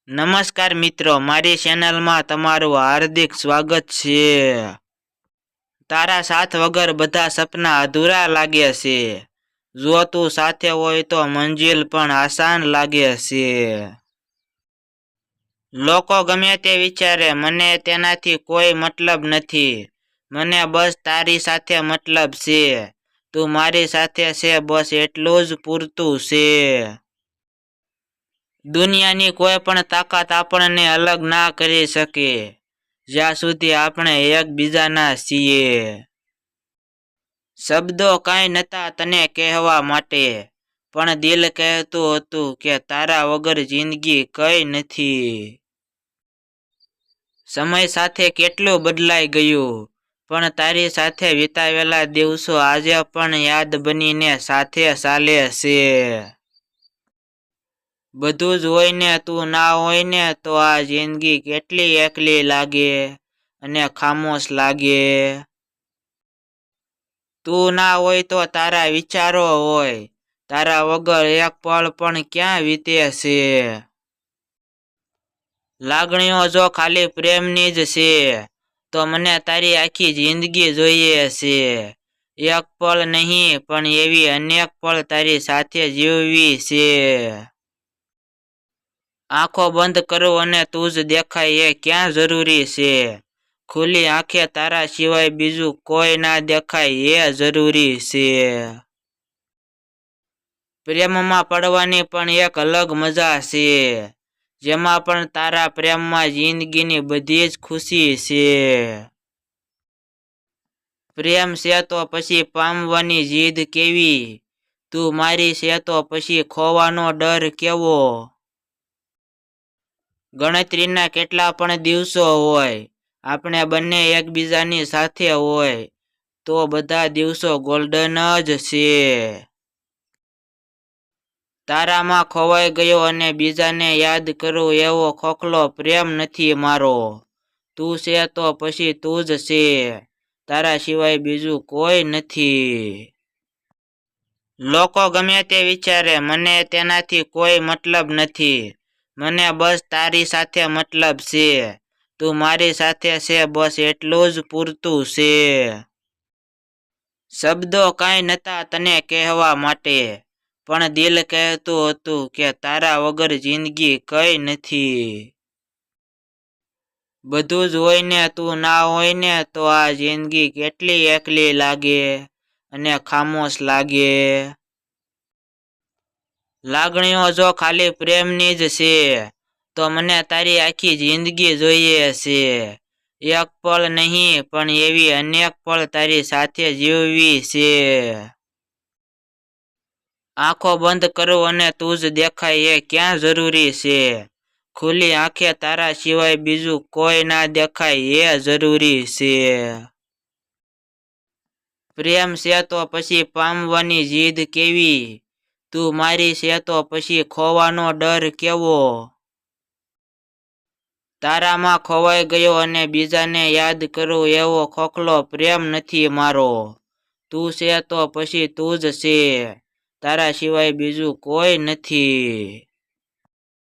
નમસ્કાર મિત્રો, મારી ચેનલમાં તમારું હાર્દિક સ્વાગત છે। તારા સાથ વગર બધા સપના અધૂરા લાગે છે। જો તું સાથે હોય તો મંજિલ પણ આસાન લાગે છે। લોકો ગમે તે વિચારે, મને તેનાથી કોઈ મતલબ નથી। મને બસ તારી સાથે મતલબ છે। તું મારી સાથે છે, બસ એટલું જ પૂરતું છે। દુનિયાની કોઈ પણ તાકાત આપણને અલગ ના કરી શકે, જ્યાં સુધી આપણે એકબીજાના છીએ। શબ્દો કાંઈ નહોતા તને કહેવા માટે, પણ દિલ કહેતું હતું કે તારા વગર જિંદગી કંઈ નથી। સમય સાથે કેટલું બદલાઈ ગયું, પણ તારી સાથે વિતાવેલા દિવસો આજે પણ યાદ બનીને સાથે ચાલે છે। બધું જ હોય ને તું ના હોય ને તો આ જિંદગી કેટલી એકલી લાગે અને ખામોશ લાગે। તું ના હોય તો તારા વિચારો હોય, તારા વગર એક પળ પણ ક્યાં વીતે છે। લાગણીઓ જો ખાલી પ્રેમની જ છે, તો મને તારી આખી જિંદગી જોઈએ છે। એક પળ નહીં પણ એવી અનેક પળ તારી સાથે જીવવી છે। આંખો બંધ કરું અને તું જ દેખાય એ ક્યાં જરૂરી છે। ખુલ્લી આંખે તારા સિવાય બીજું કોઈ ના દેખાય એ જરૂરી છે। પ્રેમમાં પડવાની પણ એક અલગ મજા છે, જેમાં પણ તારા પ્રેમમાં જિંદગીની બધી જ ખુશી છે। પ્રેમ છે તો પછી પામવાની જીદ કેવી, તું મારી છે તો પછી ખોવાનો ડર કેવો। ગણતરીના કેટલા પણ દિવસો હોય, આપણે બંને એકબીજાની સાથે હોય, તો બધા દિવસો ગોલ્ડન જ છે। તારામાં ખોવાઈ ગયો અને બીજાને યાદ કરું એવો ખોખલો પ્રેમ નથી મારો। તું છે તો પછી તું જ છે, તારા સિવાય બીજું કોઈ નથી। લોકો ગમે તે વિચારે, મને તેનાથી કોઈ મતલબ નથી। મને બસ તારી સાથે મતલબ છે। તું મારી સાથે છે, બસ એટલું જ પૂરતું છે। શબ્દો કાંઈ નહોતા તને કહેવા માટે, પણ દિલ કહેતું હતું કે તારા વગર જિંદગી કંઈ નથી। બધું જ હોય ને તું ના હોય ને તો આ જિંદગી કેટલી એકલી લાગે અને ખામોશ લાગે। લાગણીઓ જો ખાલી પ્રેમની જ છે, તો મને તારી આખી જિંદગી જોઈએ છે। એક પળ નહીં પણ એવી અનેક પળ તારી સાથે જીવવી છે। આંખો બંધ કરું અને તું જ દેખાય એ ક્યાં જરૂરી છે। ખુલ્લી આંખે તારા સિવાય બીજું કોઈ ના દેખાય એ જરૂરી છે। પ્રેમ છે તો પછી પામવાની જીદ કેવી, તું મારી છે તો પછી ખોવાનો ડર કેવો। તારામાં ખોવાઈ ગયો અને બીજાને યાદ કરું એવો ખોખલો પ્રેમ નથી મારો। તું છે તો પછી તું જ છે, તારા સિવાય બીજું કોઈ નથી।